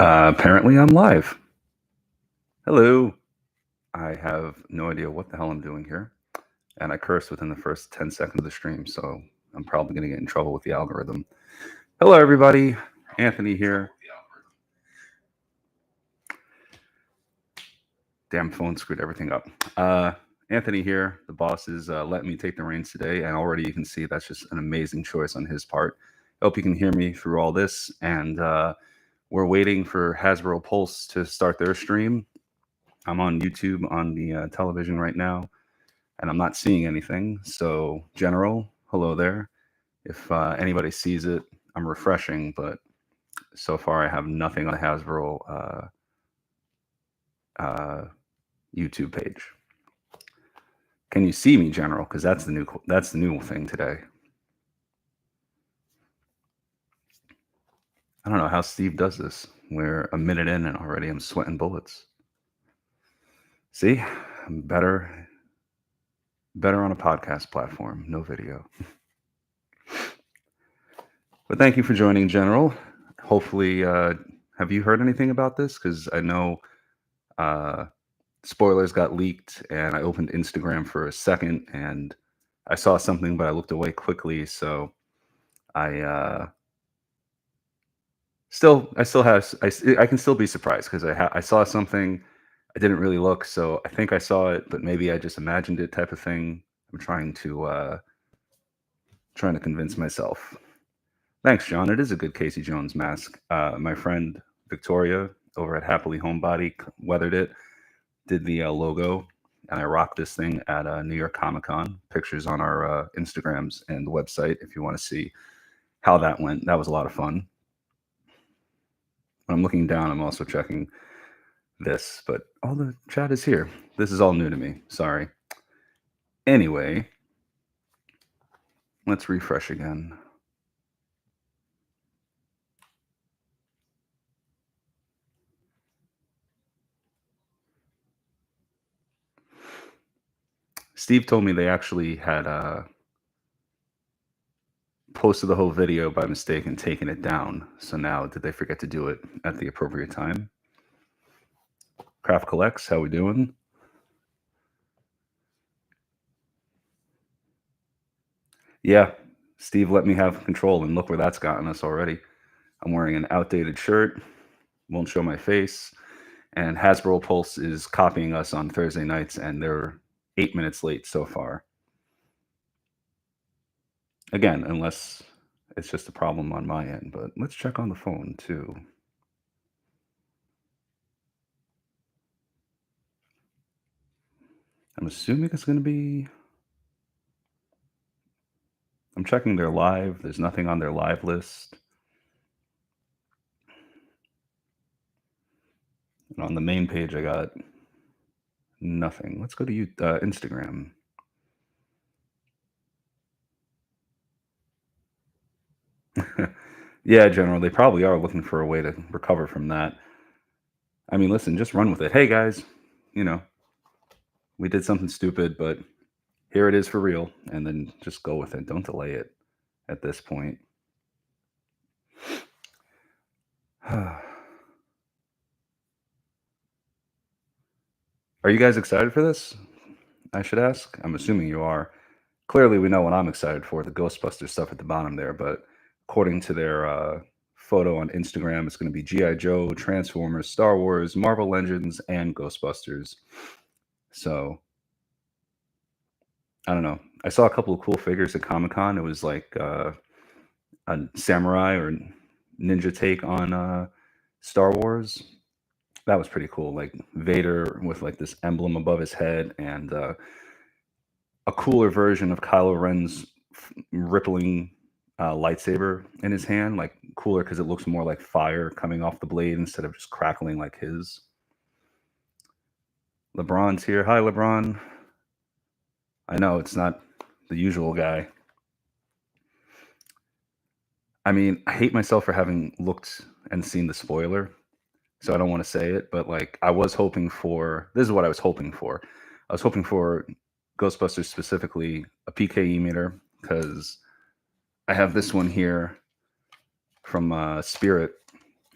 Apparently, I'm live. Hello. I have no idea what the hell I'm doing here. And I cursed within the first 10 seconds of the stream, so I'm probably going to get in trouble with the algorithm. Hello, everybody. Anthony here. Damn phone screwed everything up. Anthony here. The boss is letting me take the reins today, and already you can see that's just an amazing choice on his part. Hope you can hear me through all this. And we're waiting for Hasbro Pulse to start their stream. I'm on YouTube on the television right now, and I'm not seeing anything. So, General, hello there. If anybody sees it, I'm refreshing, but so far I have nothing on the Hasbro YouTube page. Can you see me, General? Because that's the new thing today. I don't know how Steve does this. We're a minute in and already I'm sweating bullets. See, I'm better on a podcast platform, no video. But thank you for joining, General. Hopefully, have you heard anything about this? Because I know spoilers got leaked, and I opened Instagram for a second, and I saw something, but I looked away quickly. So I can still be surprised because I saw something. I didn't really look, so I think I saw it, but maybe I just imagined it, type of thing. I'm trying to convince myself. Thanks, John. It is a good Casey Jones mask. My friend Victoria over at Happily Homebody weathered it, did the logo, and I rocked this thing at New York Comic Con. Pictures on our Instagrams and the website if you want to see how that went. That was a lot of fun. When I'm looking down, I'm also checking this, but all the chat is here. This is all new to me. Sorry. Anyway, let's refresh again. Steve told me they actually had posted the whole video by mistake and taken it down. So now, did they forget to do it at the appropriate time? Craft Collects, how we doing? Yeah, Steve let me have control, and look where that's gotten us already. I'm wearing an outdated shirt, won't show my face, and Hasbro Pulse is copying us on Thursday nights, and they're 8 minutes late so far. Again, unless it's just a problem on my end, but let's check on the phone too. I'm assuming it's going to be... I'm checking their live. There's nothing on their live list. And on the main page, I got nothing. Let's go to Instagram. Yeah, General, they probably are looking for a way to recover from that. I mean, listen, just run with it. Hey, guys, we did something stupid, but here it is for real. And then just go with it. Don't delay it at this point. Are you guys excited for this? I should ask. I'm assuming you are. Clearly, we know what I'm excited for, the Ghostbusters stuff at the bottom there. But according to their photo on Instagram, it's going to be G.I. Joe, Transformers, Star Wars, Marvel Legends, and Ghostbusters. So, I don't know. I saw a couple of cool figures at Comic-Con. It was like a samurai or ninja take on Star Wars. That was pretty cool. Like Vader with like this emblem above his head, and a cooler version of Kylo Ren's rippling lightsaber in his hand. Like cooler because it looks more like fire coming off the blade instead of just crackling like his. LeBron's here. Hi, LeBron. I know it's not the usual guy. I mean, I hate myself for having looked and seen the spoiler, so I don't want to say it, but like I was hoping for, this is what I was hoping for. I was hoping for Ghostbusters, specifically a PKE meter, because I have this one here from Spirit,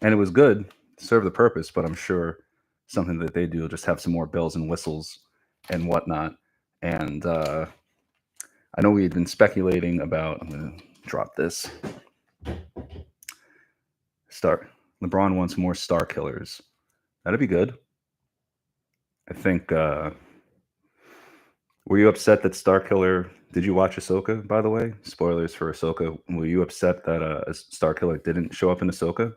and it was good, serve the purpose, but I'm sure something that they do will just have some more bells and whistles and whatnot. And I know we had been speculating about. I'm going to drop this. LeBron wants more Star Killers. That'd be good. I think. Were you upset that Star Killer? Did you watch Ahsoka? By the way, spoilers for Ahsoka. Were you upset that a Star Killer didn't show up in Ahsoka,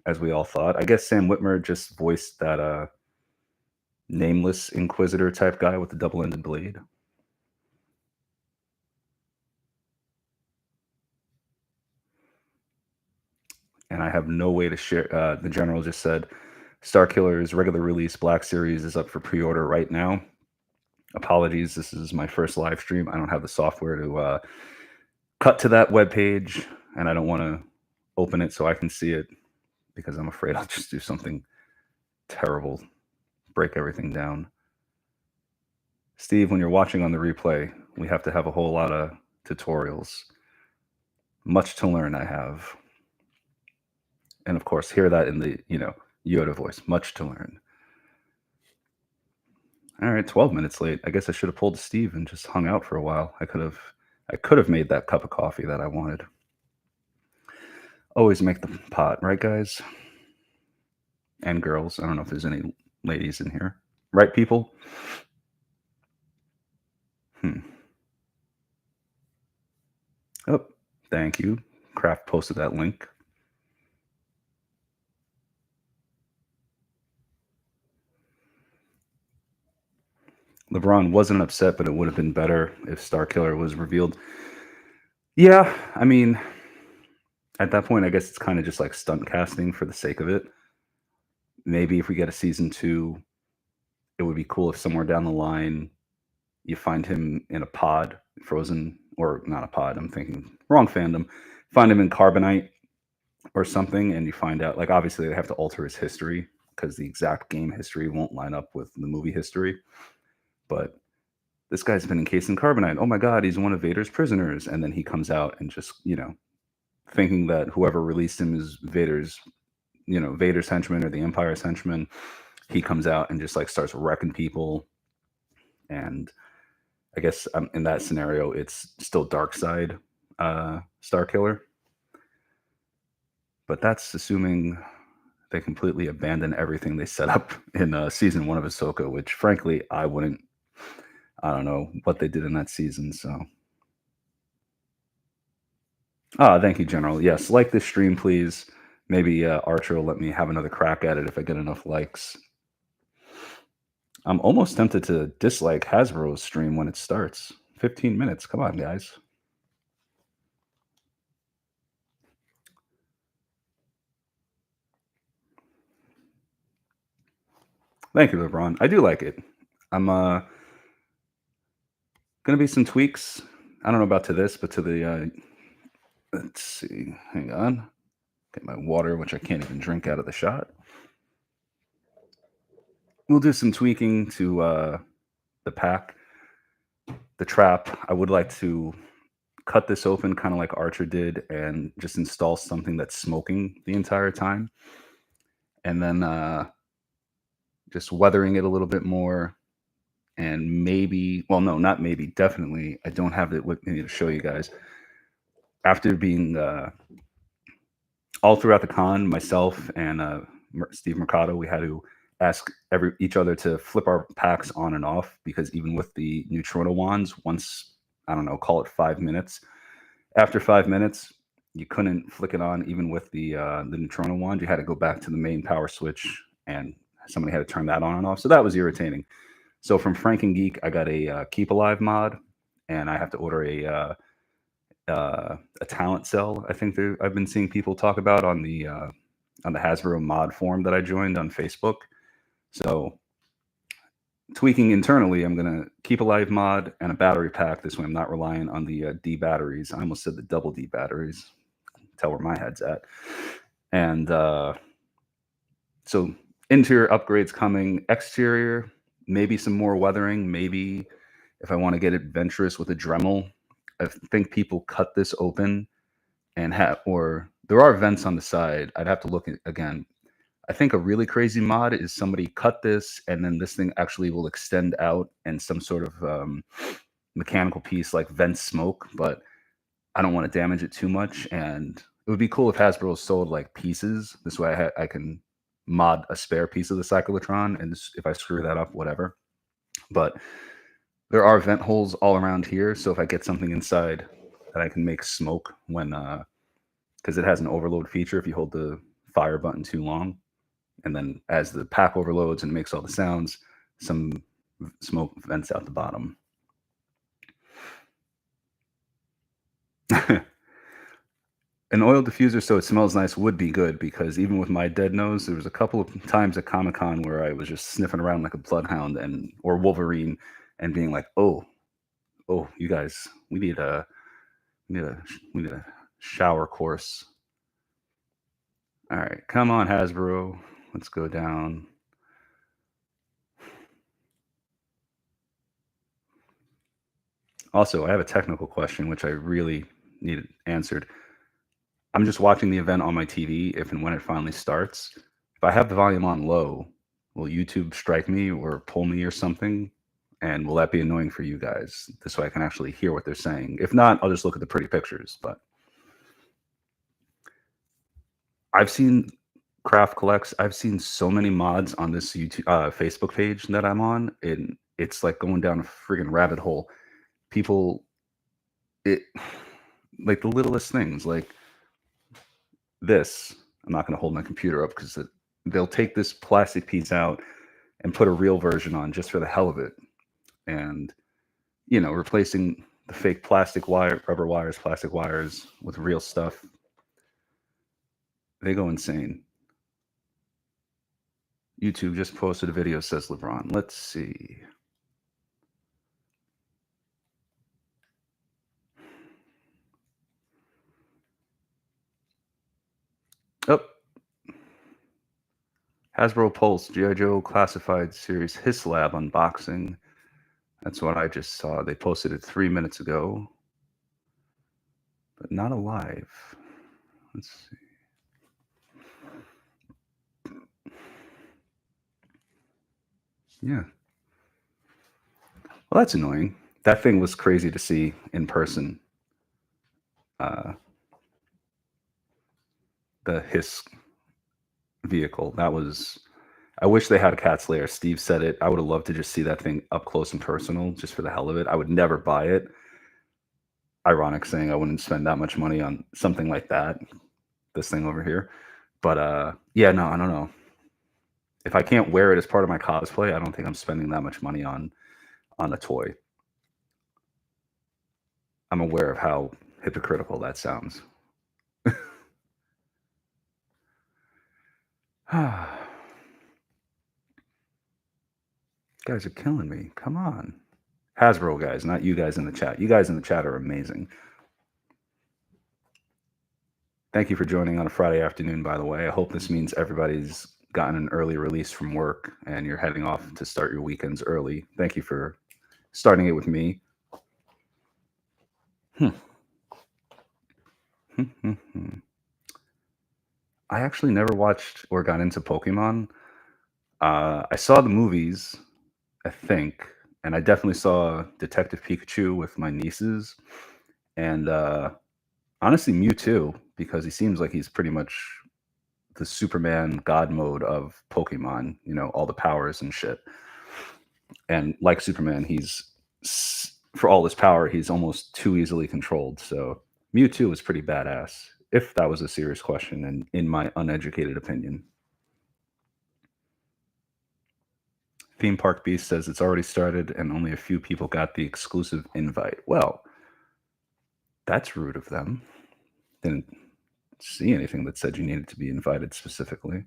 as we all thought? I guess Sam Witwer just voiced that nameless Inquisitor type guy with the double-ended blade. And I have no way to share. The general just said, Star Killer's regular release Black Series is up for pre-order right now. Apologies, this is my first live stream. I don't have the software to cut to that webpage, and I don't want to open it so I can see it because I'm afraid I'll just do something terrible, break everything down. Steve, when you're watching on the replay, we have to have a whole lot of tutorials. Much to learn I have. And of course, hear that in the, Yoda voice. Much to learn. All right, 12 minutes late. I guess I should have pulled Steve and just hung out for a while. I could have made that cup of coffee that I wanted. Always make the pot, right, guys? And girls. I don't know if there's any ladies in here. Right, people? Oh, thank you. Kraft posted that link. LeBron wasn't upset, but it would have been better if Star Killer was revealed. Yeah, I mean, at that point, I guess it's kind of just like stunt casting for the sake of it. Maybe if we get a season 2, it would be cool if somewhere down the line you find him in a pod, frozen, or not a pod, I'm thinking wrong fandom. Find him in carbonite or something, and you find out, like, obviously they have to alter his history because the exact game history won't line up with the movie history. But this guy's been encased in carbonite. Oh my God, he's one of Vader's prisoners. And then he comes out and just, thinking that whoever released him is Vader's henchman or the Empire's henchman. He comes out and just like starts wrecking people. And I guess in that scenario, it's still dark side Star Killer. But that's assuming they completely abandon everything they set up in season 1 of Ahsoka, which frankly, I don't know what they did in that season. So, thank you, General. Yes, like this stream, please. Maybe Archer will let me have another crack at it if I get enough likes. I'm almost tempted to dislike Hasbro's stream when it starts. 15 minutes. Come on, guys. Thank you, LeBron. I do like it. I'm going to be some tweaks. I don't know about to this, but to the, let's see. Hang on. Get my water, which I can't even drink out of the shot. We'll do some tweaking to the pack, the trap. I would like to cut this open kind of like Archer did and just install something that's smoking the entire time. And then just weathering it a little bit more. And maybe, well, no, not maybe, definitely, I don't have it with me to show you guys. After being all throughout the con, myself and Steve Mercado, we had to ask each other to flip our packs on and off, because even with the neutrino wands, once, I don't know, call it 5 minutes, after 5 minutes, you couldn't flick it on even with the neutrino wand. You had to go back to the main power switch, and somebody had to turn that on and off. So that was irritating. So from Frank and Geek, I got a Keep Alive mod, and I have to order a talent cell. I think I've been seeing people talk about on the Hasbro mod forum that I joined on Facebook. So tweaking internally, I'm going to Keep Alive mod and a battery pack. This way I'm not relying on the D batteries. I almost said the double D batteries. Tell where my head's at. And so interior upgrades coming. Exterior, maybe some more weathering. Maybe if I want to get adventurous with a Dremel, I think people cut this open and or there are vents on the side. I'd have to look at, again. I think a really crazy mod is somebody cut this and then this thing actually will extend out and some sort of mechanical piece like vents smoke, but I don't want to damage it too much. And it would be cool if Hasbro sold like pieces. This way I can mod a spare piece of the cyclotron, and if I screw that up, whatever. But there are vent holes all around here, so if I get something inside that I can make smoke when because it has an overload feature if you hold the fire button too long, and then as the pack overloads and makes all the sounds, some smoke vents out the bottom. An oil diffuser so it smells nice would be good, because even with my dead nose, there was a couple of times at Comic-Con where I was just sniffing around like a bloodhound and or Wolverine and being like, "Oh, you guys, we need a we need a shower course." All right, come on, Hasbro. Let's go down. Also, I have a technical question which I really need answered. I'm just watching the event on my TV if and when it finally starts. If I have the volume on low, will YouTube strike me or pull me or something? And will that be annoying for you guys? This way I can actually hear what they're saying. If not, I'll just look at the pretty pictures. But I've seen Craft Collects. I've seen so many mods on this YouTube Facebook page that I'm on, and it's like going down a friggin' rabbit hole. People, it like the littlest things, like this. I'm not going to hold my computer up because they'll take this plastic piece out and put a real version on just for the hell of it, and replacing the fake plastic wire, rubber wires, plastic wires with real stuff. They go insane. YouTube just posted a video, says LeBron. Let's see. Oh, Hasbro Pulse, G.I. Joe Classified Series Hislab unboxing. That's what I just saw. They posted it 3 minutes ago, but not alive. Let's see. Yeah. Well, that's annoying. That thing was crazy to see in person. The Hiss vehicle. That was. I wish they had a Cat's Lair. Steve said it. I would have loved to just see that thing up close and personal, just for the hell of it. I would never buy it. Ironic saying I wouldn't spend that much money on something like that. This thing over here. But yeah, no, I don't know. If I can't wear it as part of my cosplay, I don't think I'm spending that much money on a toy. I'm aware of how hypocritical that sounds. Guys are killing me. Come on. Hasbro guys, not you guys in the chat. You guys in the chat are amazing. Thank you for joining on a Friday afternoon, by the way. I hope this means everybody's gotten an early release from work and you're heading off to start your weekends early. Thank you for starting it with me. I actually never watched or got into Pokemon. I saw the movies, I think, and I definitely saw Detective Pikachu with my nieces, and honestly Mewtwo, because he seems like he's pretty much the Superman God mode of Pokemon. All the powers and shit. And like Superman, he's for all his power, he's almost too easily controlled. So Mewtwo is pretty badass, if that was a serious question, and in my uneducated opinion. Theme Park Beast says it's already started and only a few people got the exclusive invite. Well, that's rude of them. Didn't see anything that said you needed to be invited specifically.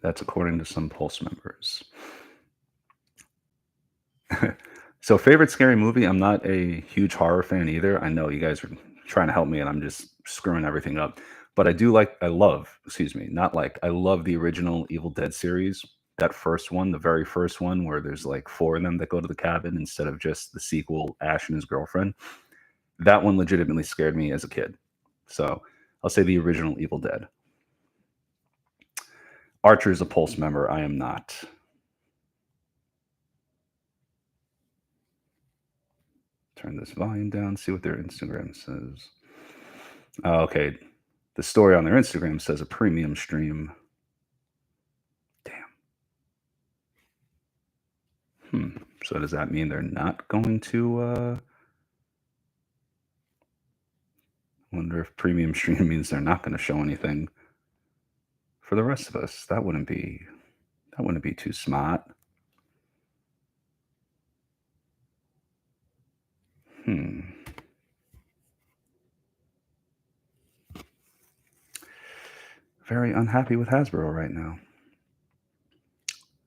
That's according to some Pulse members. So, favorite scary movie? I'm not a huge horror fan either. I know you guys are trying to help me and I'm just screwing everything up. But I love the original Evil Dead series. that first one, the very first one, where there's like 4 of them that go to the cabin instead of just the sequel, Ash and his girlfriend. That one legitimately scared me as a kid. So I'll say the original Evil Dead. Archer is a Pulse member. I am not. Turn this volume down, see what their Instagram says. Oh, okay. The story on their Instagram says a premium stream. Damn. So does that mean they're not going to... wonder if premium stream means they're not going to show anything for the rest of us. That wouldn't be too smart. Very unhappy with Hasbro right now.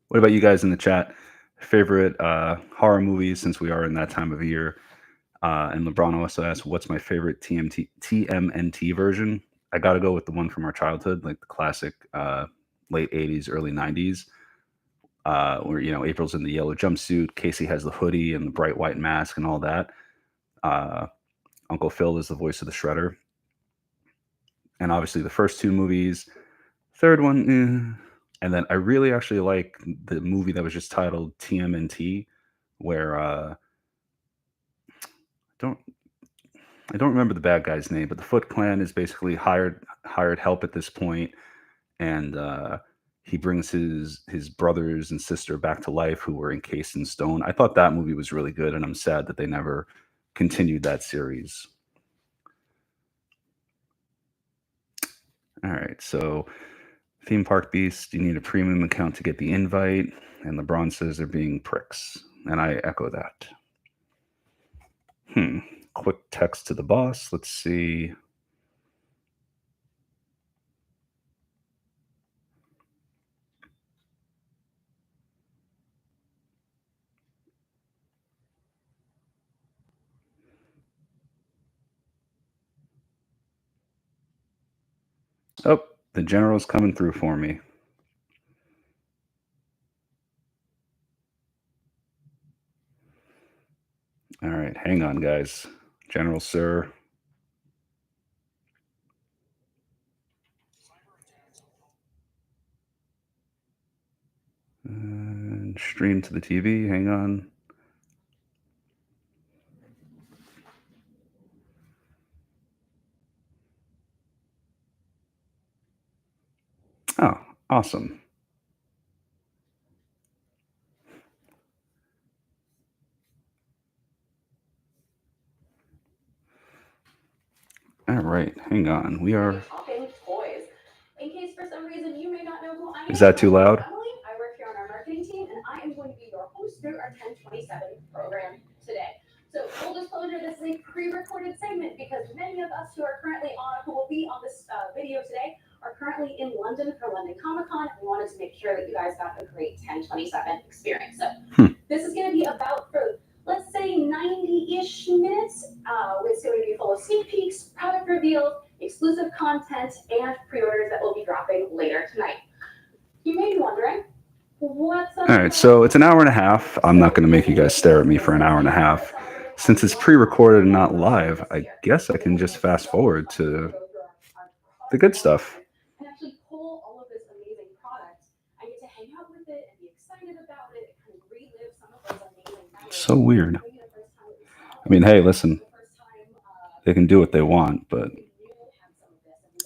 What about you guys in the chat? Favorite horror movies, since we are in that time of year? And LeBron also asked, what's my favorite TMNT version? I got to go with the one from our childhood, like the classic late 80s, early 90s, where, you know, April's in the yellow jumpsuit, Casey has the hoodie and the bright white mask and all that. Uncle Phil is the voice of the Shredder. And obviously the first 2 movies. Third one, And then I really actually like the movie that was just titled TMNT, where I don't remember the bad guy's name, but the Foot Clan is basically hired help at this point, and he brings his brothers and sister back to life who were encased in stone. I thought that movie was really good, and I'm sad that they never continued that series. All right, so Theme Park Beast, you need a premium account to get the invite, and LeBron says they're being pricks, and I echo that. Quick text to the boss. Let's see. Oh, the general's coming through for me. All right, hang on, guys. General Sir. And stream to the TV. Hang on. Oh, awesome. All right, hang on. We are... In case for some reason you may not know who I am. Is that too loud? Emily, I work here on our marketing team, and I am going to be your host through our 1027 program today. So full disclosure, this is a pre-recorded segment because many of us who are currently who will be on this video today are currently in London for London Comic Con. We wanted to make sure that you guys got a great 1027 experience. So this is going to be about, for let's say 90-ish minutes. It's going to be full of sneak peeks, product reveals, exclusive content, and pre-orders that will be dropping later tonight. You may be wondering, what's up? All right, so it's an hour and a half. I'm not going to make you guys stare at me for an hour and a half. Since it's pre-recorded and not live, I guess I can just fast forward to the good stuff. And actually pull all of this amazing product. I get to hang out with it and be excited about it and kind of relive some of those amazing memories. So weird. I mean, hey, listen, they can do what they want, but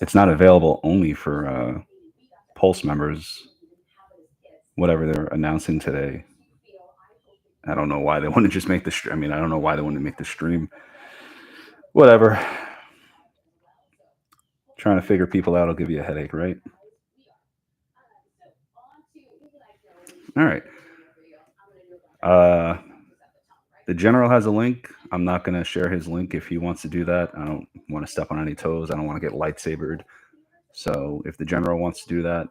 it's not available only for Pulse members, whatever they're announcing today. I don't know why they want to just make the stream. I mean, I don't know why they want to make the stream. Whatever. Trying to figure people out will give you a headache, right? All right. The general has a link. I'm not going to share his link if he wants to do that. I don't want to step on any toes. I don't want to get lightsabered. So if the general wants to do that,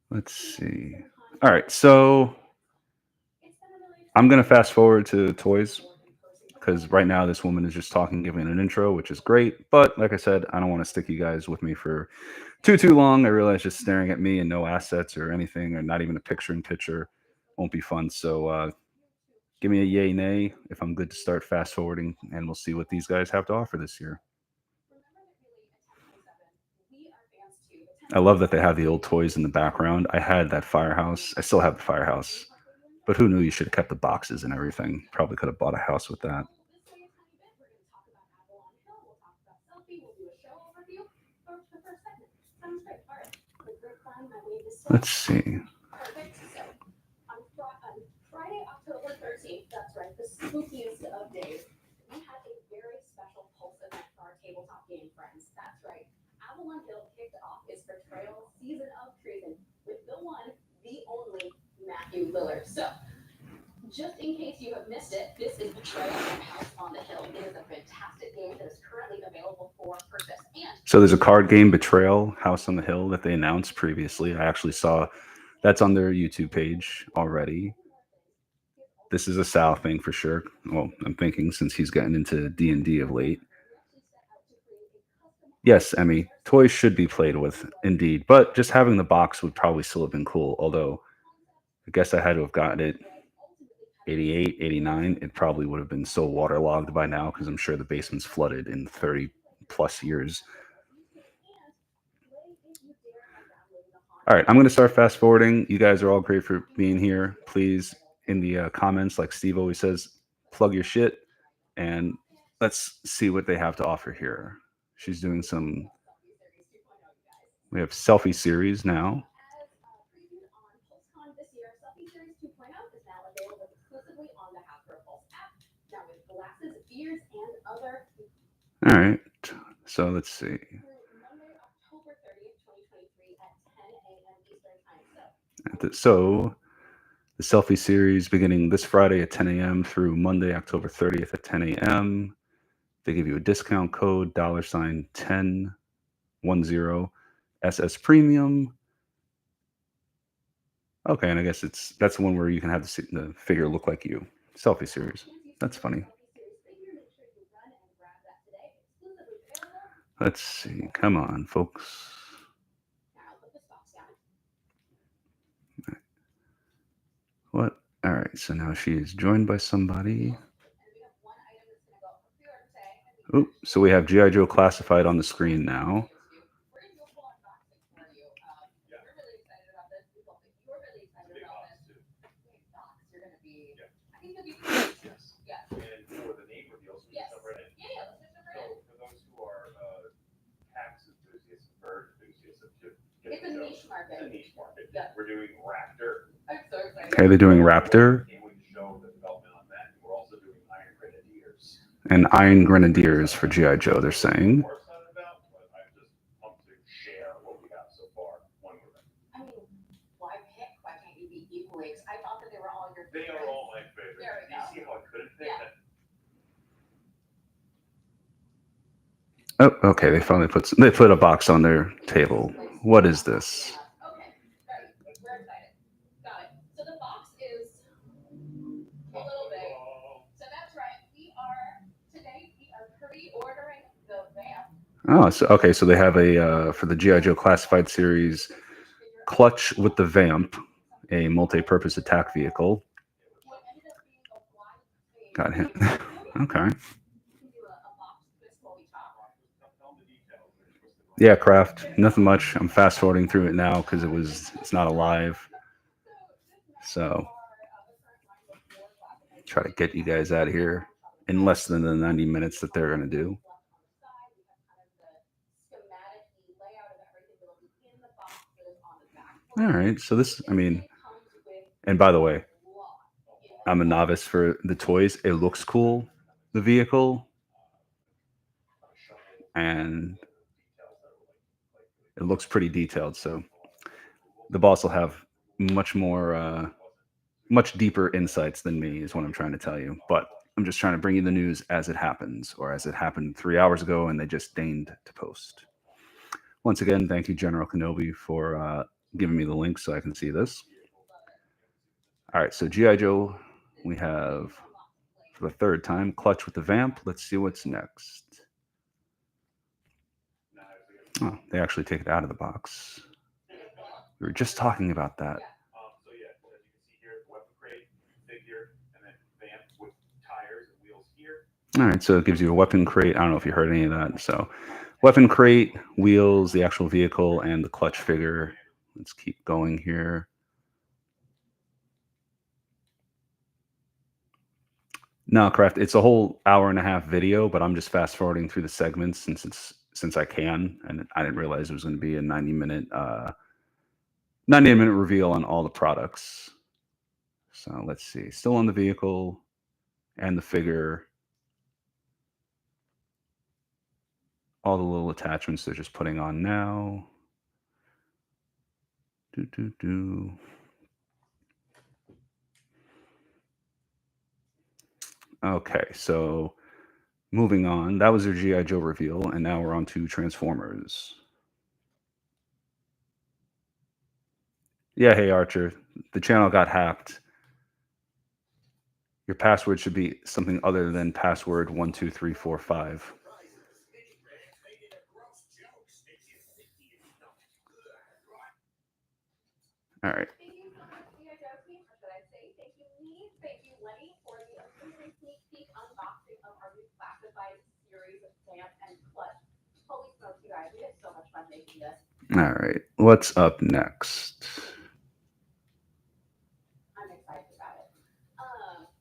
let's see. All right, so I'm going to fast forward to toys. because right now this woman is just talking, giving an intro, which is great. But like I said, I don't want to stick you guys with me for too long. I realize just staring at me and no assets or anything, or not even a picture-in-picture, won't be fun. So give me a yay, nay if I'm good to start fast forwarding, and we'll see what these guys have to offer this year. I love that they have the old toys in the background. I had that firehouse. I still have the firehouse. But who knew you should have kept the boxes and everything? Probably could have bought a house with that. Let's see. Friday, October 13th, that's right, the spookiest of days, we had a very special Pulse event for our tabletop game friends. That's right. Avalon Hill kicked off its Betrayal Season of Treason with the one, the only Matthew Lillard. So, just in case you have missed it, this is Betrayal and House on the Hill. It is a fantastic game that is currently available for purchase. And so there's a card game, Betrayal, House on the Hill, that they announced previously. I actually saw that's on their YouTube page already. This is a Sal thing for sure. Well, I'm thinking since he's gotten into D&D of late. Yes, Emmy, toys should be played with, indeed. But just having the box would probably still have been cool. Although, I guess I had to have gotten it 88, 89. It probably would have been so waterlogged by now because I'm sure the basement's flooded in 30 plus years. All right, I'm going to start fast forwarding. You guys are all great for being here. Please, in the comments, like Steve always says, plug your shit, and let's see what they have to offer here. She's doing some. We have Selfie Series now. Selfie Series 2.0 is now available exclusively on the Hasbro Pulse app. Now with glasses, ears, and other. All right, so let's see. Monday, October 30th, 2023 at 10 a.m. Eastern Time. So the Selfie Series beginning this Friday at 10 a.m. through Monday, October 30th at 10 a.m. They give you a discount code $1010 SS Premium. Okay, and I guess that's the one where you can have the figure look like you. Selfie Series. That's funny. Let's see. Come on, folks. What? All right, so now she is joined by somebody. Oh, so we have G.I. Joe Classified on the screen now. It's a niche market. It's a niche market. Yeah. We're doing Raptor. I'm so excited. Okay, they're doing Raptor. Can't wait to show the development on that. We're also doing Iron Grenadiers. And Iron Grenadiers for G.I. Joe, they're saying. More excited about, but I'm just pumped to share what we have so far. One more thing. I mean, why pick? Why can't you be equally? I thought that they were all your favorites. They are all my favorites. There we go. Do you see how I couldn't pick that? Oh, okay. They finally put a box on their table. What is this? Okay, ready. We're excited. Got it. So the box is a little big. So that's right. We are pre-ordering the Vamp. Oh, so okay. So they have a for the G.I. Joe Classified Series, Clutch with the Vamp, a multi-purpose attack vehicle. Got him. Okay. Yeah, Craft. Nothing much. I'm fast forwarding through it now because it's not alive. So try to get you guys out of here in less than the 90 minutes that they're gonna do. All right. So this, I mean, and by the way, I'm a novice for the toys. It looks cool, the vehicle, and it looks pretty detailed. So the boss will have much deeper insights than me, is what I'm trying to tell you. But I'm just trying to bring you the news as it happens, or as it happened 3 hours ago, and they just deigned to post. Once again, thank you, General Kenobi, for giving me the link so I can see this. All right, so G.I. Joe, we have for the third time. Clutch with the vamp. Let's see what's next. Oh, they actually take it out of the box. We were just talking about that. So yeah, as you can see here, weapon crate, figure, and then vamp with tires and wheels here. All right, so it gives you a weapon crate. I don't know if you heard any of that. So weapon crate, wheels, the actual vehicle, and the clutch figure. Let's keep going here. No, correct. It's a whole hour-and-a-half video, but I'm just fast-forwarding through the segments since I can, and I didn't realize it was going to be a 90-minute reveal on all the products. So let's see. Still on the vehicle and the figure. All the little attachments they're just putting on now. Okay, so moving on. That was their G.I. Joe reveal, and now we're on to Transformers. Yeah, hey Archer, the channel got hacked. Your password should be something other than password 12345. All right. Thank you so much, G.I. Joe team. Or should I say thank you, Lee? Thank you, Lenny, for the amazing sneak peek unboxing of our new classified series of Vamp and Clutch. Holy smokes, you guys. We had so much fun making this. All right. What's up next? I'm excited about it.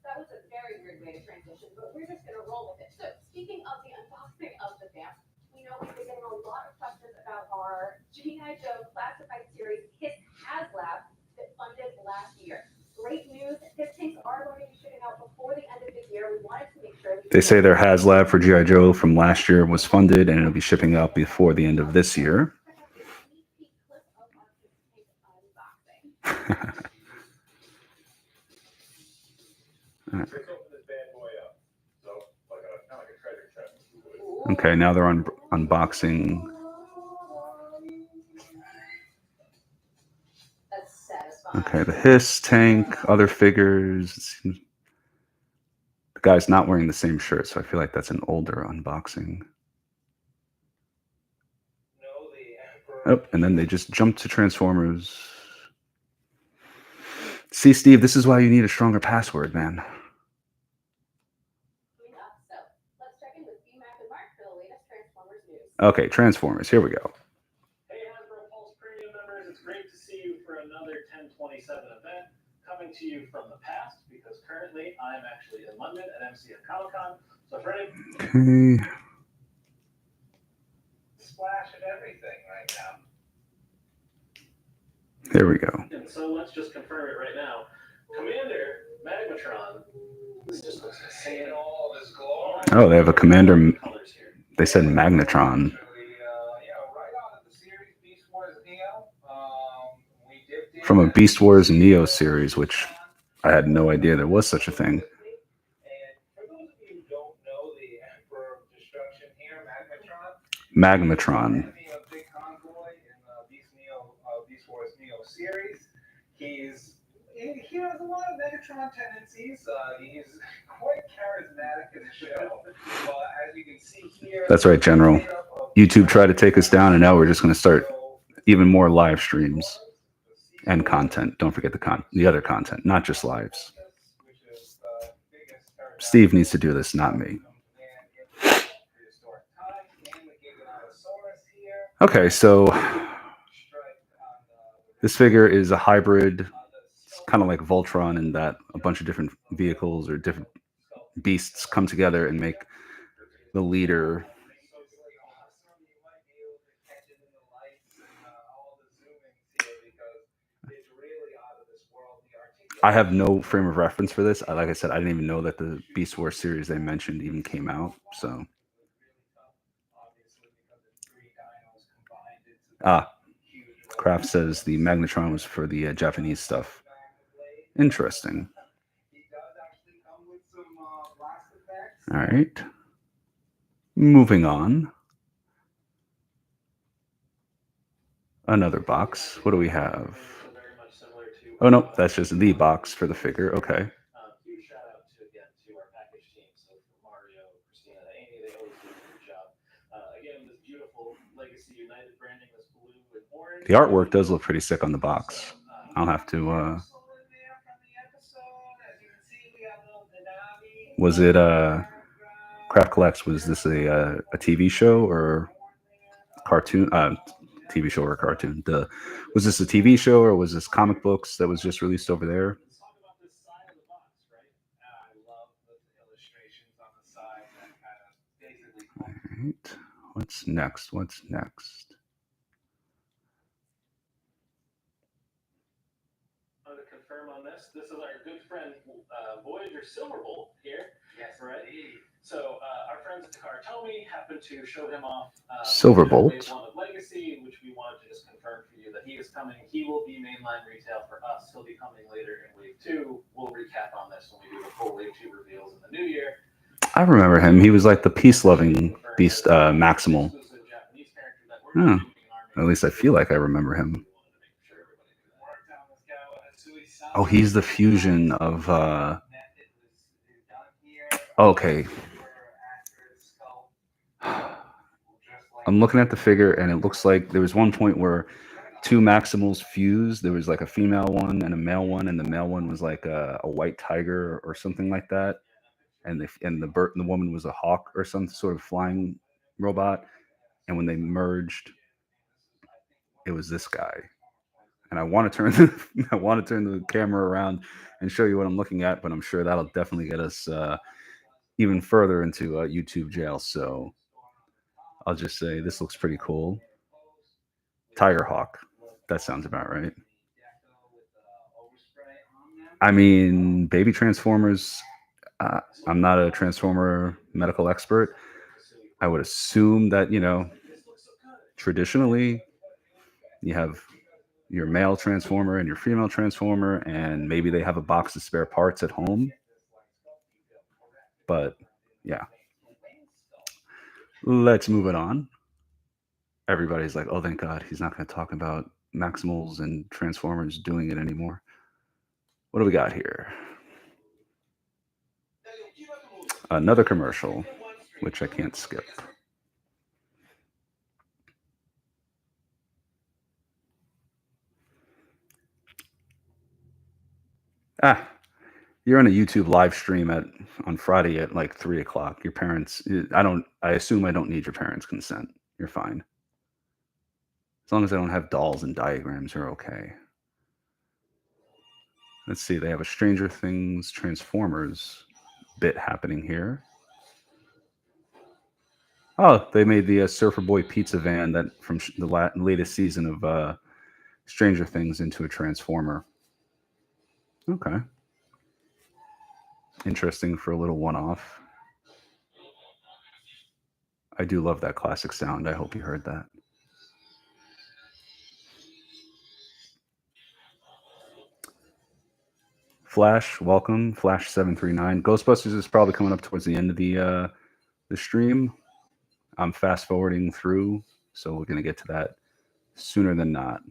That was a very weird way to transition, but we're just going to roll with it. So, speaking of the unboxing of the Vamp, we know we've been getting a lot of questions about our G.I. Joe classified series, His Haslab, that funded last year. Great news. His tanks are going to be shipping out before the end of the year. We wanted to make sure. They say their Haslab for G.I. Joe from last year was funded, and it'll be shipping out before the end of this year. Okay, now they're unboxing. Okay, the Hiss tank, other figures. The guy's not wearing the same shirt, so I feel like that's an older unboxing. Oh, and then they just jump to Transformers. See, Steve, this is why you need a stronger password, man. Okay, Transformers. Here we go. Hey, Hasbro Pulse Premium members, it's great to see you for another 1027 event coming to you from the past because currently I'm actually in London at MCN Comic Con. So for any splash and everything right now. There we go. And so let's just confirm it right now. Commander Magmatron. This just looks insane. All this glory. Oh, they have a Commander. They said Magnetron. From a Beast Wars Neo series, which I had no idea there was such a thing. And for those of you who don't know the Emperor of Destruction here, Magmatron. A big convoy in the Beast Wars Neo series. He has a lot of Megatron tendencies. He's quite charismatic in the show. As you can see here, that's right, General. YouTube tried to take us down, and now we're just going to start even more live streams and content. Don't forget the other content, not just lives. Steve needs to do this, not me. Okay, so this figure is a hybrid. It's kind of like Voltron in that a bunch of different vehicles or different beasts come together and make the leader. I have no frame of reference for this. Like I said, I didn't even know that the Beast Wars series they mentioned even came out. So, Kraft says the Magnetron was for the Japanese stuff. Interesting. All right. Moving on. Another box. What do we have? Oh, no, that's just the box for the figure. Okay. Huge shout out to our package The artwork does look pretty sick on the box. I'll have to. Was it Craft Collects? Was this a TV show or cartoon? TV show or cartoon? Was this a TV show or was this comic books that was just released over there? All right. What's next? What's next? To confirm on this is our good friend Voyager Silverbolt here. Yes, right. So our friends at Takara Tomy happened to show him off Silverbolt. Wave 1 of Legacy, which we wanted to just confirm for you that he is coming. He will be mainline retail for us. He'll be coming later in Wave 2. We'll recap on this when we do the full Wave 2 reveals in the new year. I remember him. He was like the peace-loving beast, Maximal. Oh, at least I feel like I remember him. Oh, he's the fusion of. Okay. I'm looking at the figure, and it looks like there was one point where two Maximals fused. There was like a female one and a male one, and the male one was like a white tiger or something like that. And the woman was a hawk or some sort of flying robot. And when they merged, it was this guy. And I want to turn the camera around and show you what I'm looking at, but I'm sure that'll definitely get us even further into YouTube jail. So I'll just say this looks pretty cool. Tiger Hawk. That sounds about right. I mean, baby Transformers. I'm not a Transformer medical expert. I would assume that, traditionally you have your male Transformer and your female Transformer, and maybe they have a box of spare parts at home. But yeah, let's move it on. Everybody's like, oh, thank God he's not going to talk about Maximals and Transformers doing it anymore. What do we got here? Another commercial, which I can't skip. You're on a YouTube live stream on Friday at like 3:00. Your parents, I assume I don't need your parents' consent. You're fine. As long as I don't have dolls and diagrams, you're okay. Let's see, they have a Stranger Things Transformers bit happening here. Oh, they made the Surfer Boy pizza van that from the latest season of Stranger Things into a Transformer. Okay. Interesting for a little one-off. I do love that classic sound. I hope you heard that. Flash, welcome. Flash739. Ghostbusters is probably coming up towards the end of the stream. I'm fast forwarding through, so we're going to get to that sooner than not.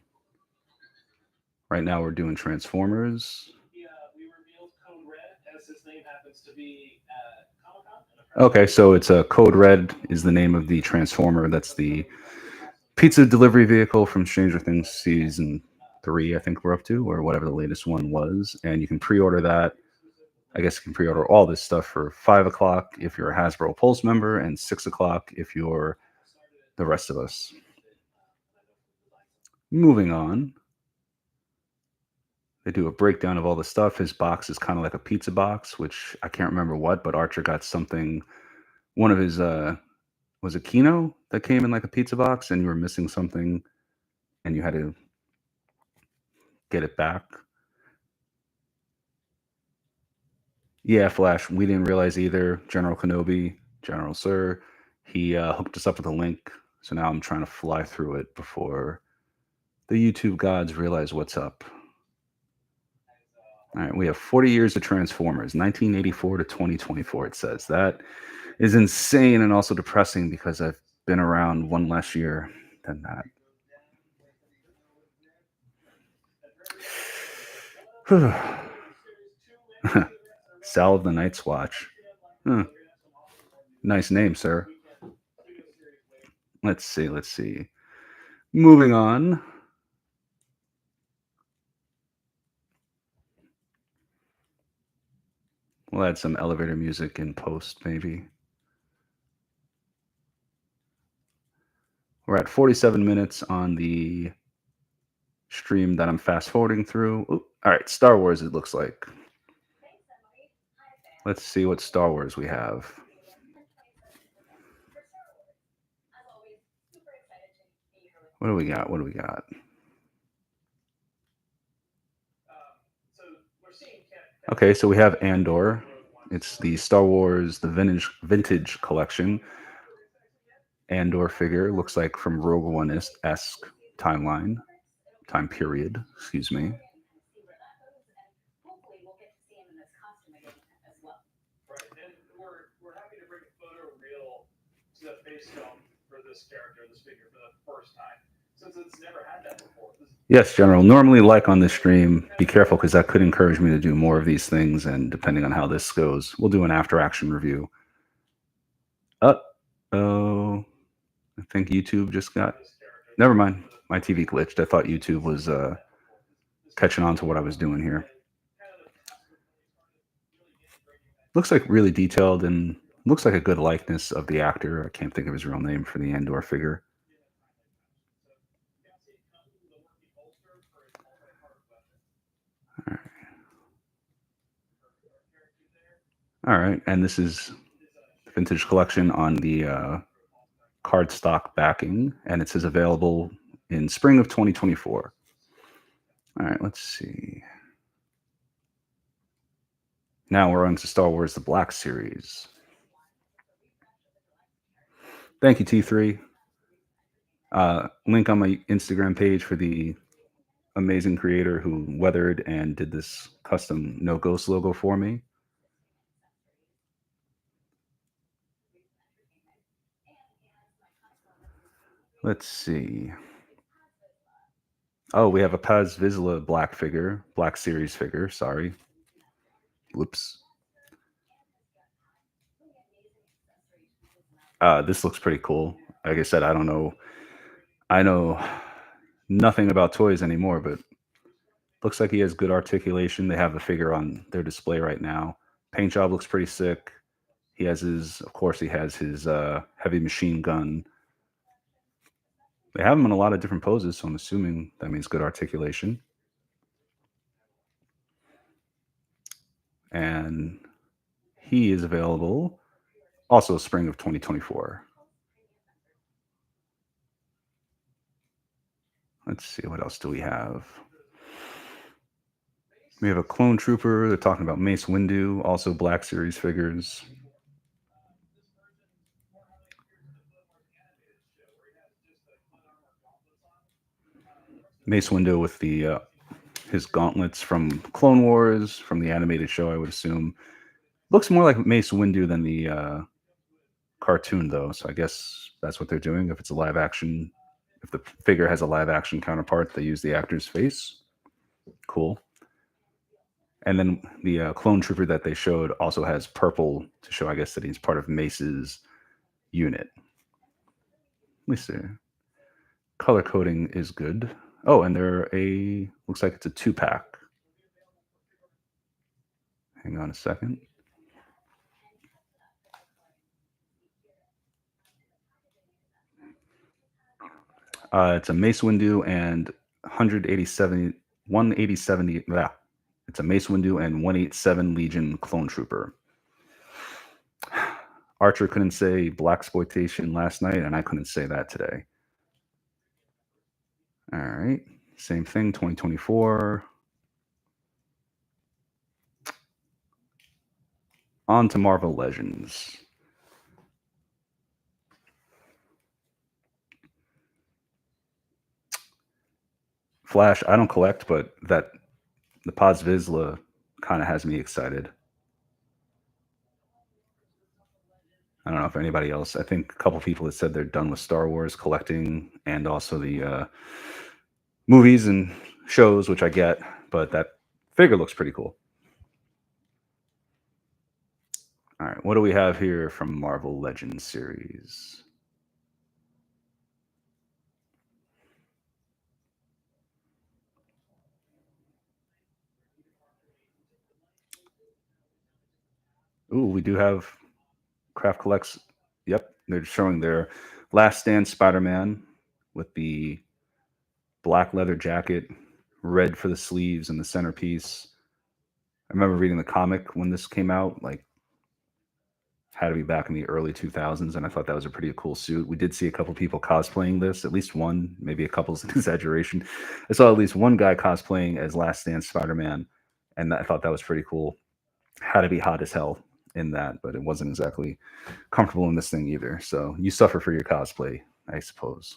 Right now we're doing Transformers. We revealed Code Red, as his name happens to be Comic-Con. Okay, so it's Code Red is the name of the Transformer. That's the pizza delivery vehicle from Stranger Things season 3, I think we're up to, or whatever the latest one was. And you can pre-order that. I guess you can pre-order all this stuff for 5:00 if you're a Hasbro Pulse member, and 6:00 if you're the rest of us. Moving on. They do a breakdown of all the stuff. His box is kind of like a pizza box, which I can't remember what, but Archer got something. One of his, was it Keno that came in like a pizza box, and you were missing something, and you had to get it back. Yeah, Flash, we didn't realize either. General Kenobi, General Sir, he hooked us up with a link, so now I'm trying to fly through it before the YouTube gods realize what's up. All right, we have 40 years of Transformers, 1984 to 2024, it says. That is insane and also depressing because I've been around one less year than that. Sal of the Night's Watch. Nice name, sir. Let's see. Moving on. We'll add some elevator music in post, maybe. We're at 47 minutes on the stream that I'm fast forwarding through. Ooh, all right, Star Wars, it looks like. Let's see what Star Wars we have. What do we got? What do we got? Okay, so we have Andor. It's the Star Wars, the vintage collection. Andor figure looks like from Rogue One-esque timeline, time period, excuse me. Right, and we're happy to bring a photo reel to the face film for this character, this figure, for the first time, since it's never had that before. Yes, General. Normally, like on this stream, be careful because that could encourage me to do more of these things, and depending on how this goes, we'll do an after-action review. Uh-oh. I think YouTube just got... Never mind. My TV glitched. I thought YouTube was catching on to what I was doing here. Looks like really detailed and looks like a good likeness of the actor. I can't think of his real name for the Andor figure. All right. All right, and this is vintage collection on the cardstock backing, and it says available in spring of 2024. All right, let's see. Now we're on to Star Wars The Black Series. Thank you, T3. Link on my Instagram page for the amazing creator who weathered and did this custom No Ghost logo for me. Let's see. Oh, we have a Paz Vizsla Black figure, Black Series figure, sorry. Whoops. This looks pretty cool. Like I said, I don't know. I know nothing about toys anymore, but looks like he has good articulation. They have the figure on their display right now. Paint job looks pretty sick. He has his, of course, he has his heavy machine gun. They have him in a lot of different poses, so I'm assuming that means good articulation. And he is available also spring of 2024. Let's see, what else do we have? We have a Clone Trooper. They're talking about Mace Windu, also Black Series figures. Mace Windu with the his gauntlets from Clone Wars, from the animated show, I would assume. Looks more like Mace Windu than the cartoon, though, so I guess that's what they're doing. If it's a live action, if the figure has a live action counterpart, they use the actor's face. Cool. And then the Clone Trooper that they showed also has purple to show, I guess, that he's part of Mace's unit. Let me see. Color coding is good. Oh, and looks like it's a 2-pack. Hang on a second. It's a Mace Windu and 187. Yeah. It's a Mace Windu and 187 Legion Clone Trooper. Archer couldn't say blaxploitation last night, and I couldn't say that today. All right. Same thing, 2024. On to Marvel Legends. Flash, I don't collect, but the Paz Vizsla kind of has me excited. I don't know if anybody else, I think a couple people have said they're done with Star Wars collecting and also the movies and shows, which I get, but that figure looks pretty cool. All right, what do we have here from Marvel Legends series? Ooh, we do have Craft Collects. Yep, they're showing their Last Stand Spider-Man with the black leather jacket, red for the sleeves and the centerpiece. I remember reading the comic when this came out, like had to be back in the early 2000s, and I thought that was a pretty cool suit. We did see a couple people cosplaying this, at least one, maybe a couple's an exaggeration. I saw at least one guy cosplaying as Last Stand Spider-Man, and I thought that was pretty cool. Had to be hot as hell in that, but it wasn't exactly comfortable in this thing either. So you suffer for your cosplay, I suppose.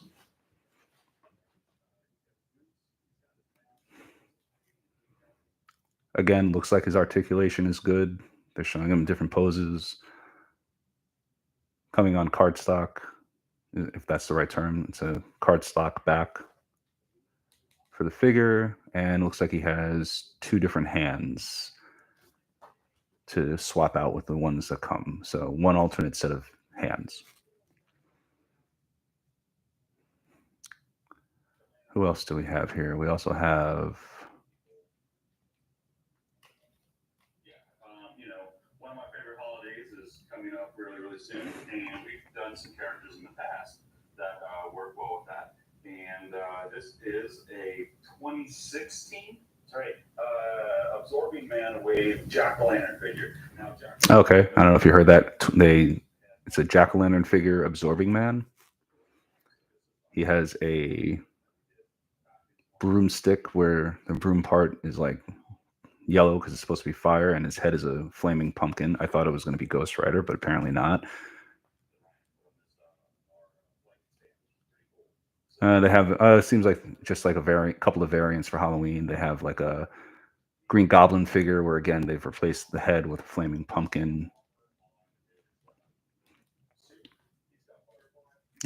Again, looks like his articulation is good. They're showing him different poses. Coming on cardstock, if that's the right term. It's a cardstock back for the figure, and looks like he has two different hands to swap out with the ones that come. So one alternate set of hands. Who else do we have here? We also have... One of my favorite holidays is coming up really, really soon, and we've done some characters in the past that work well with that. And this is a 2016, Absorbing Man Wave Jack-o'-lantern figure. Now, Okay, I don't know if you heard that. It's a Jack-o'-lantern figure, Absorbing Man. He has a broomstick where the broom part is like yellow because it's supposed to be fire, and his head is a flaming pumpkin. I thought it was going to be Ghost Rider, but apparently not. They have it seems like just like a couple of variants for Halloween. They have like a Green Goblin figure where again they've replaced the head with a flaming pumpkin.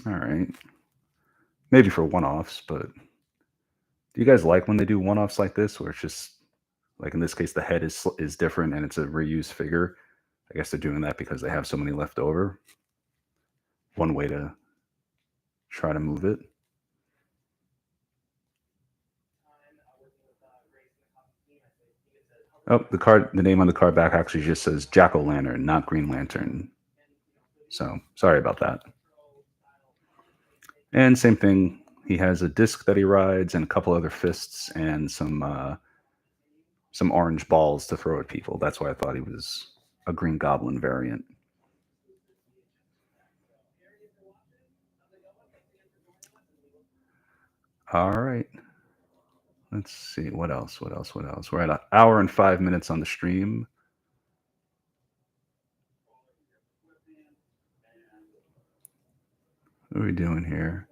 All right, maybe for one-offs, but do you guys like when they do one-offs like this, where it's just like in this case the head is different and it's a reused figure? I guess they're doing that because they have so many left over. One way to try to move it. Oh, the name on the card back actually just says Jack-o'-lantern, not Green Lantern. So sorry about that. And same thing, he has a disc that he rides and a couple other fists and some orange balls to throw at people. That's why I thought he was a Green Goblin variant. All right. Let's see. What else? We're at an hour and 5 minutes on the stream. What are we doing here?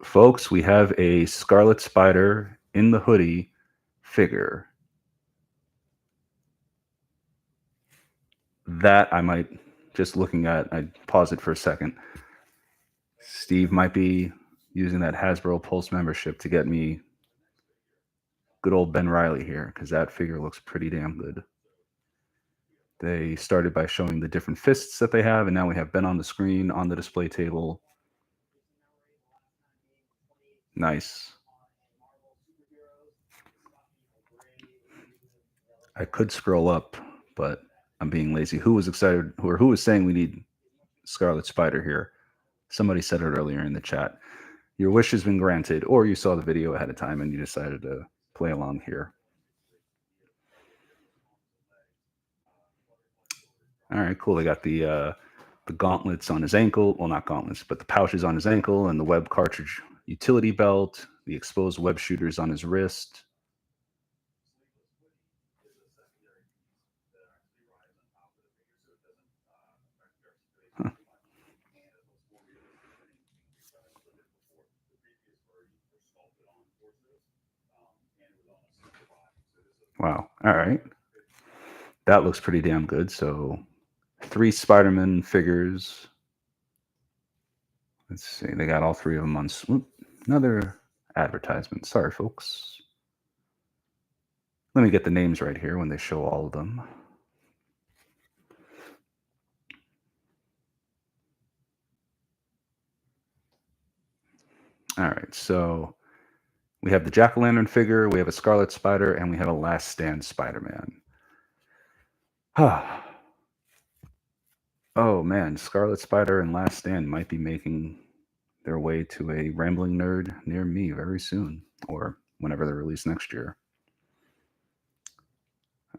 Folks, we have a Scarlet Spider in the hoodie figure. That I might, just looking at, I'd pause it for a second. Steve might be using that Hasbro Pulse membership to get me good old Ben Reilly here, because that figure looks pretty damn good. They started by showing the different fists that they have, and now we have Ben on the screen, on the display table. Nice. I could scroll up, but I'm being lazy. Who was excited, or who was saying we need Scarlet Spider here? Somebody said it earlier in the chat. Your wish has been granted, or you saw the video ahead of time and you decided to play along here. All right, cool. They got the gauntlets on his ankle. Well, not gauntlets, but the pouches on his ankle and the web cartridge utility belt, the exposed web shooters on his wrist. Huh. Wow. All right. That looks pretty damn good. So 3 Spider-Man figures. Let's see. They got all 3 of them on... Another advertisement. Sorry, folks. Let me get the names right here when they show all of them. All right. So we have the Jack-o'-lantern figure, we have a Scarlet Spider, and we have a Last Stand Spider-Man. Oh man, Scarlet Spider and Last Stand might be making their way to a Rambling Nerd near me very soon, or whenever they're released next year.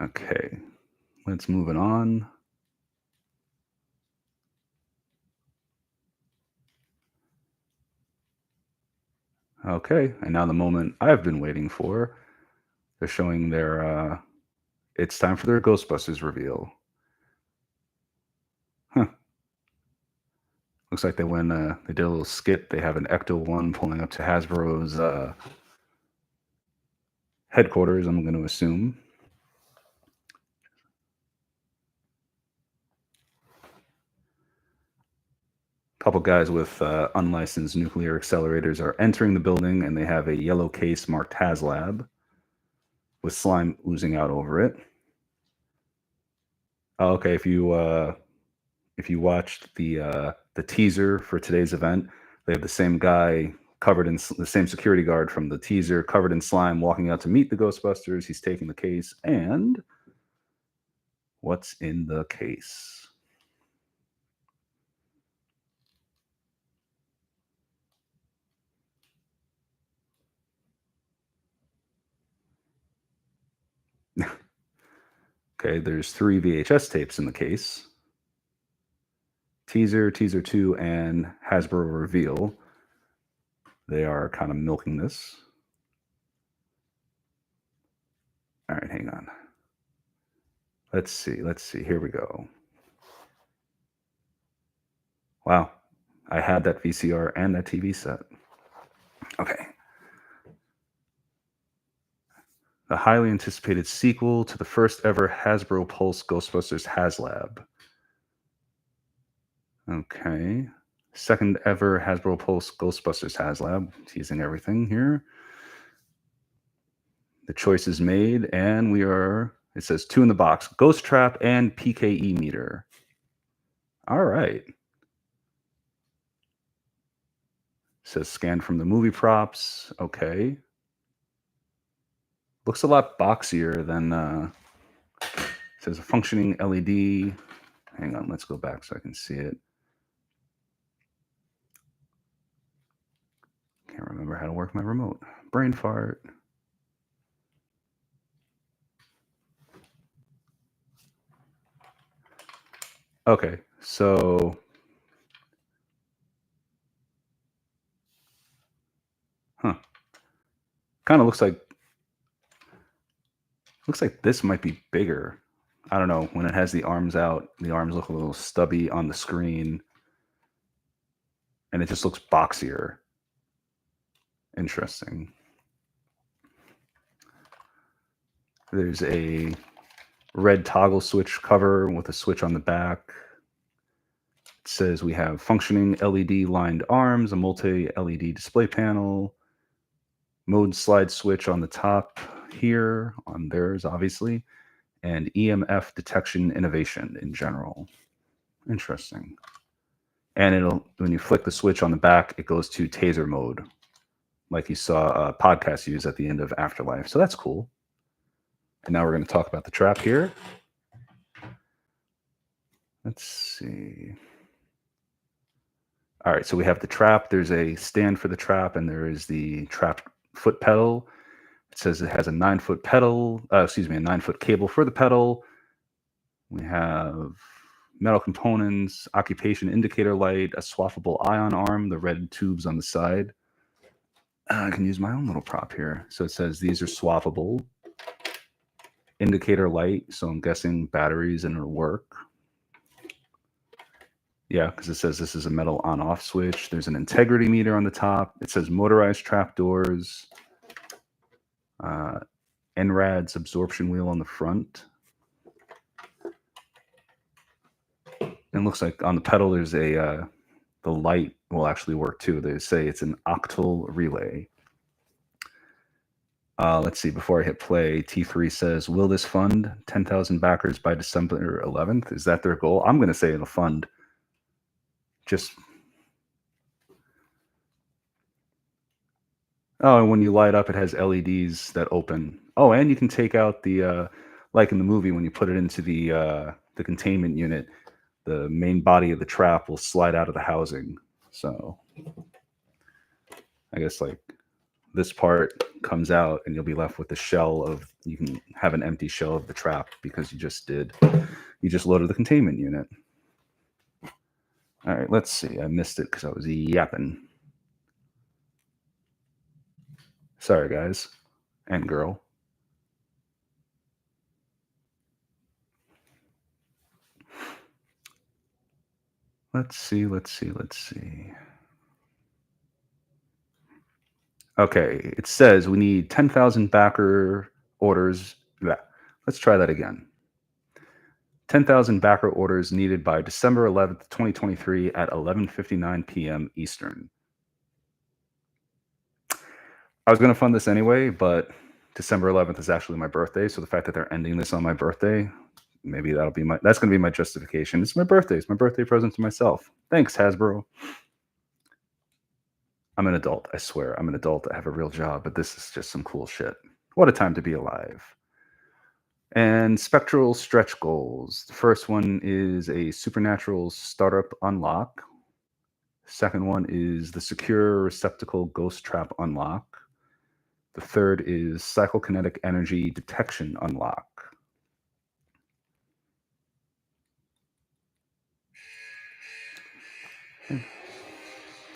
Okay, let's move it on. Okay, and now the moment I've been waiting for. They're showing their, it's time for their Ghostbusters reveal. Huh. Looks like they went, they did a little skit. They have an Ecto-1 pulling up to Hasbro's headquarters, I'm going to assume. A couple guys with unlicensed nuclear accelerators are entering the building, and they have a yellow case marked Haslab with slime oozing out over it. Oh, okay, if you watched the teaser for today's event, they have the same guy covered in the same security guard from the teaser, covered in slime, walking out to meet the Ghostbusters. He's taking the case, and what's in the case? Okay, there's 3 VHS tapes in the case. Teaser, Teaser 2, and Hasbro Reveal. They are kind of milking this. All right, hang on. Let's see. Here we go. Wow, I had that VCR and that TV set. Okay. The highly anticipated sequel to the first ever Hasbro Pulse Ghostbusters Haslab. Okay. Second ever Hasbro Pulse Ghostbusters Haslab. Teasing everything here. The choice is made, and it says 2 in the box. Ghost Trap and PKE meter. All right. It says scan from the movie props. Okay. Looks a lot boxier than, it says a functioning LED. Hang on, let's go back so I can see it. Can't remember how to work my remote. Brain fart. Okay, so kind of looks like this might be bigger. I don't know. When it has the arms out, the arms look a little stubby on the screen, and it just looks boxier. Interesting. There's a red toggle switch cover with a switch on the back. It says we have functioning LED lined arms, a multi-LED display panel, mode slide switch on the top here, on theirs obviously, and EMF detection innovation in general. Interesting. And when you flick the switch on the back, it goes to taser mode, like you saw a podcast use at the end of Afterlife. So that's cool. And now we're going to talk about the trap here. Let's see. All right, so we have the trap. There's a stand for the trap, and there is the trap foot pedal. It says it has a 9-foot pedal, a 9-foot cable for the pedal. We have metal components, occupation indicator light, a swappable ion arm, the red tubes on the side. I can use my own little prop here. So it says these are swappable. Indicator light, so I'm guessing batteries and it'll work. Yeah, because it says this is a metal on-off switch. There's an integrity meter on the top. It says motorized trap doors. NRAD's absorption wheel on the front. And it looks like on the pedal there's the light will actually work too. They say it's an octal relay. Let's see, before I hit play, T3 says, will this fund 10,000 backers by December 11th? Is that their goal? I'm going to say it'll fund just... Oh, and when you light up, it has LEDs that open. Oh, and you can take out the, like in the movie, when you put it into the containment unit, the main body of the trap will slide out of the housing. So I guess like this part comes out and you'll be left with the shell of, you can have an empty shell of the trap because you just loaded the containment unit. All right, let's see. I missed it because I was yapping. Sorry, guys and girl. Let's see. Okay, it says we need 10,000 backer orders. Yeah, let's try that again. 10,000 backer orders needed by December 11th, 2023 at 11:59 p.m. Eastern. I was going to fund this anyway, but December 11th is actually my birthday, so the fact that they're ending this on my birthday, maybe that's going to be my justification. It's my birthday. It's my birthday present to myself. Thanks, Hasbro. I'm an adult. I swear. I'm an adult. I have a real job, but this is just some cool shit. What a time to be alive. And spectral stretch goals. The first one is a supernatural startup unlock. Second one is the secure receptacle ghost trap unlock. The third is psychokinetic energy detection unlock.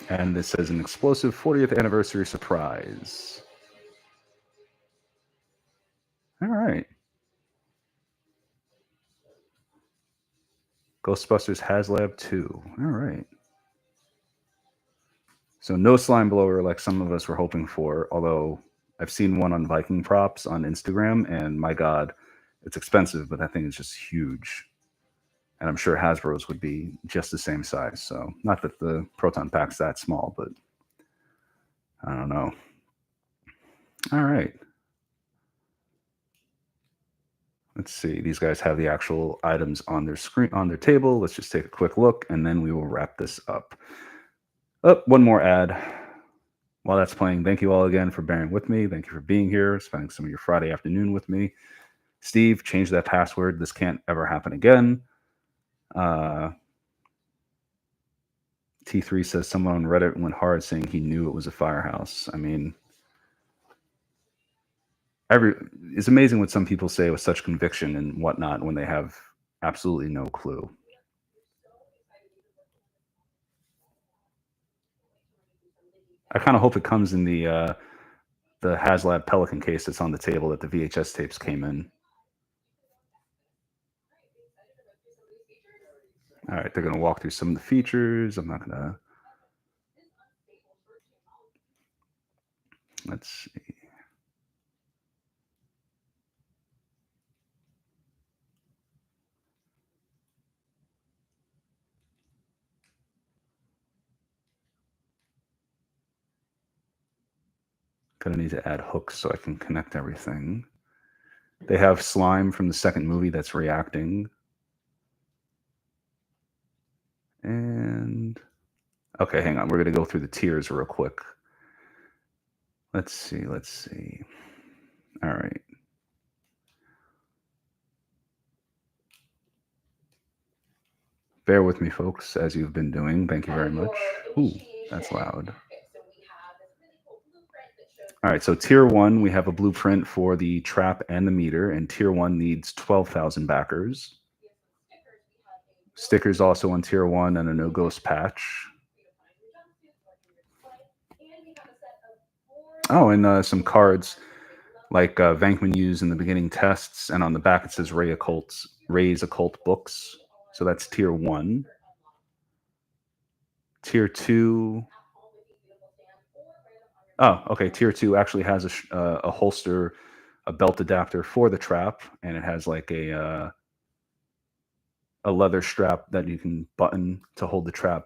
And this says an explosive 40th anniversary surprise. All right. Ghostbusters Haslab 2. All right. So no slime blower like some of us were hoping for, although I've seen one on Viking Props on Instagram, and my God, it's expensive, but that thing is just huge. And I'm sure Hasbro's would be just the same size. So not that the proton pack's that small, but I don't know. All right. Let's see. These guys have the actual items on their screen, on their table. Let's just take a quick look, and then we will wrap this up. Oh, one more ad. While that's playing, thank you all again for bearing with me. Thank you for being here, spending some of your Friday afternoon with me. Steve, change that password. This can't ever happen again. T3 says someone on Reddit went hard saying he knew it was a firehouse. I mean, it's amazing what some people say with such conviction and whatnot when they have absolutely no clue. I kind of hope it comes in the Haslab Pelican case that's on the table that the VHS tapes came in. All right, they're going to walk through some of the features. I'm not going to... Let's see. Gonna need to add hooks so I can connect everything. They have slime from the second movie that's reacting. And okay, hang on. We're gonna go through the tiers real quick. Let's see. All right. Bear with me, folks, as you've been doing. Thank you very much. Ooh, that's loud. All right, so tier 1, we have a blueprint for the trap and the meter, and tier 1 needs 12,000 backers. Stickers also on tier 1 and a no ghost patch. Oh, and some cards like Vankman used in the beginning tests, and on the back it says Ray's Occult Books. So that's tier 1. Tier 2. Oh, okay. Tier 2 actually has a holster, a belt adapter for the trap, and it has like a leather strap that you can button to hold the trap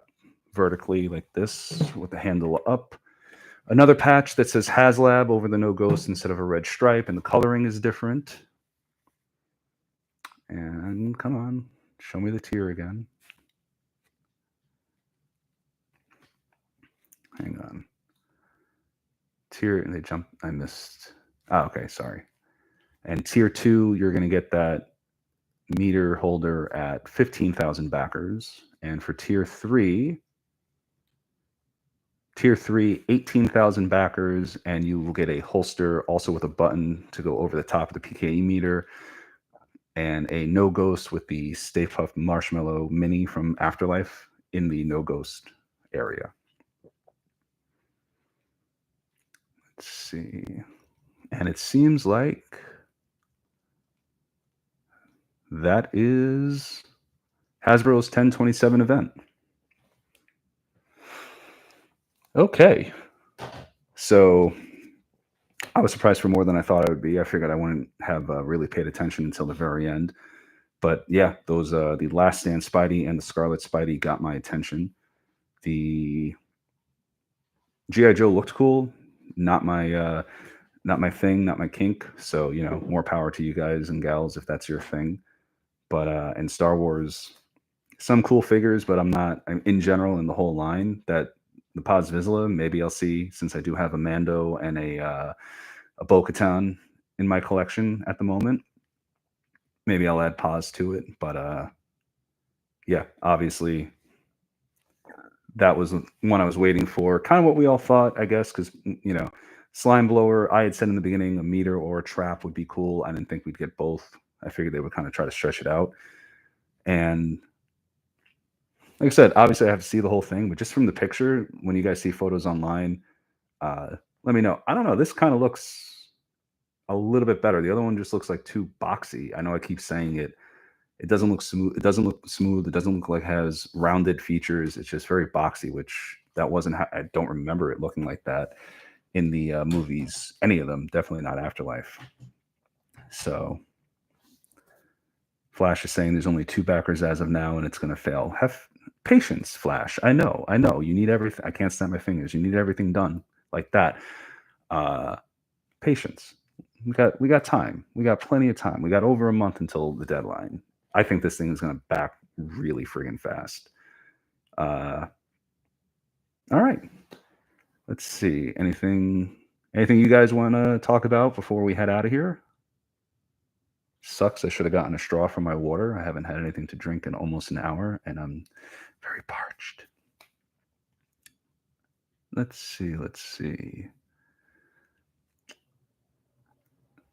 vertically like this with the handle up. Another patch that says Haslab over the no ghost instead of a red stripe, and the coloring is different. And come on, show me the tier again. Hang on. Tier, and they jump. I missed. Oh, okay, sorry. And tier 2, you're going to get that meter holder at 15,000 backers. And for tier 3, 18,000 backers, and you will get a holster also with a button to go over the top of the PKE meter, and a No Ghost with the Stay Puft Marshmallow Mini from Afterlife in the No Ghost area. Let's see. And it seems like that is Hasbro's 10/27 event. Okay. So I was surprised for more than I thought I would be. I figured I wouldn't have really paid attention until the very end. But yeah, those the Last Stand Spidey and the Scarlet Spidey got my attention. The G.I. Joe looked cool. Not my thing, not my kink. So, you know, more power to you guys and gals if that's your thing. But in Star Wars, some cool figures, but in general, in the whole line, that the Paz Vizsla, maybe I'll see, since I do have a Mando and a Bo-Katan in my collection at the moment. Maybe I'll add Paz to it. But yeah, obviously, that was one I was waiting for. Kind of what we all thought, I guess, because, you know, Slime Blower, I had said in the beginning a meter or a trap would be cool. I didn't think we'd get both. I figured they would kind of try to stretch it out. And like I said, obviously I have to see the whole thing, but just from the picture, when you guys see photos online, let me know. I don't know. This kind of looks a little bit better. The other one just looks like too boxy. I know I keep saying it. It doesn't look smooth. It doesn't look smooth. It doesn't look like it has rounded features. It's just very boxy, which that wasn't how, I don't remember it looking like that in the movies. Any of them, definitely not Afterlife. So Flash is saying there's only 2 backers as of now, and it's going to fail. Have patience, Flash. I know. You need everything. I can't snap my fingers. You need everything done like that. Patience. We got time. We got plenty of time. We got over a month until the deadline. I think this thing is going to back really friggin' fast. All right. Let's see. Anything you guys want to talk about before we head out of here? Sucks. I should have gotten a straw for my water. I haven't had anything to drink in almost an hour, and I'm very parched. Let's see.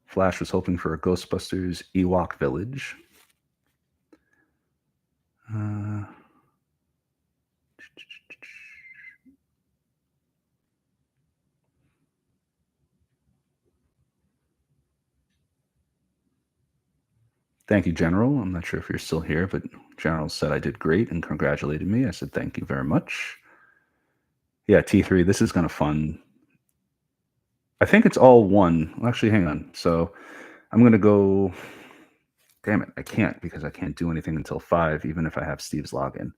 Flash was hoping for a Ghostbusters Ewok Village. Thank you, General. I'm not sure if you're still here, but General said I did great and congratulated me. I said thank you very much. Yeah, T3, this is kind of fun. I think it's all one. Well, actually, hang on. So I'm going to go... Damn it, I can't, because I can't do anything until 5, even if I have Steve's login.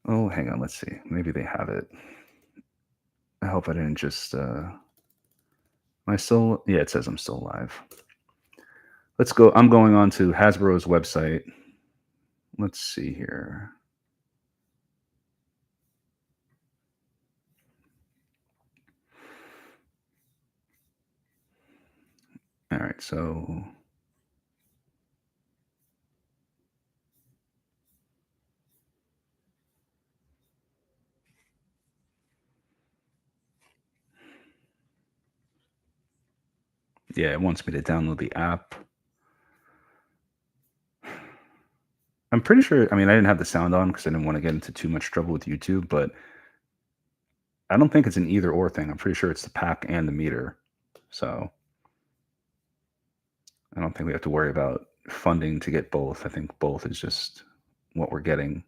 Oh, hang on, let's see. Maybe they have it. I hope I didn't just... Am I still... Yeah, it says I'm still live. Let's go. I'm going on to Hasbro's website. Let's see here. All right, so... Yeah, it wants me to download the app. I'm pretty sure, I mean, I didn't have the sound on because I didn't want to get into too much trouble with YouTube, but I don't think it's an either or thing. I'm pretty sure it's the pack and the meter. So I don't think we have to worry about funding to get both. I think both is just what we're getting.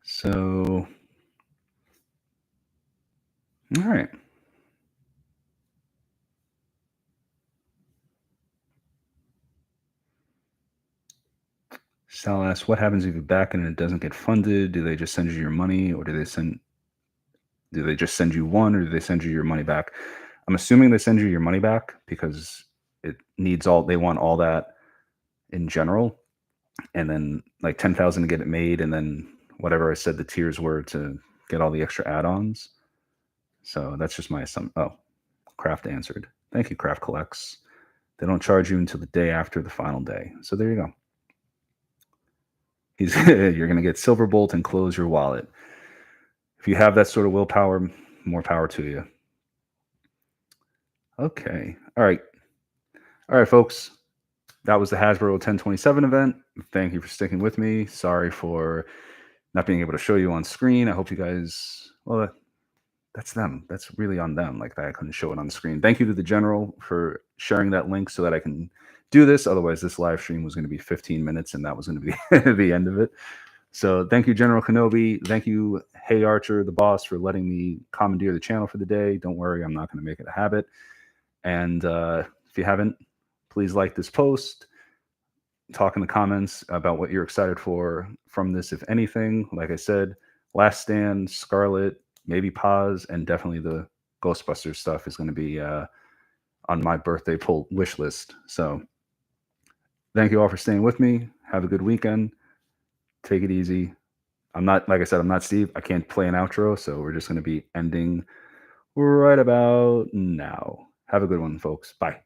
So, all right. Sal asks, what happens if you back it and it doesn't get funded? Do they just send you your money, or do they just send you one, or do they send you your money back? I'm assuming they send you your money back because they want all that in general, and then like 10,000 to get it made, and then whatever I said the tiers were to get all the extra add-ons. So that's just my assumption. Oh, Kraft answered. Thank you, Kraft Collects. They don't charge you until the day after the final day. So there you go. You're going to get Silverbolt and close your wallet. If you have that sort of willpower, more power to you. Okay. All right. All right, folks. That was the Hasbro 1027 event. Thank you for sticking with me. Sorry for not being able to show you on screen. I hope you guys, well, that's them. That's really on them. Like that, I couldn't show it on the screen. Thank you to the General for sharing that link so that I can do this. Otherwise, this live stream was going to be 15 minutes and that was going to be the end of it. So thank you, General Kenobi. Thank you, Hey Archer, the boss, for letting me commandeer the channel for the day. Don't worry, I'm not going to make it a habit. And if you haven't, please like this post. Talk in the comments about what you're excited for from this, if anything. Like I said, Last Stand, Scarlet, maybe Paz, and definitely the Ghostbusters stuff is going to be on my birthday pull wish list. So thank you all for staying with me. Have a good weekend. Take it easy. I'm not, like I said, I'm not Steve. I can't play an outro, so we're just going to be ending right about now. Have a good one, folks. Bye.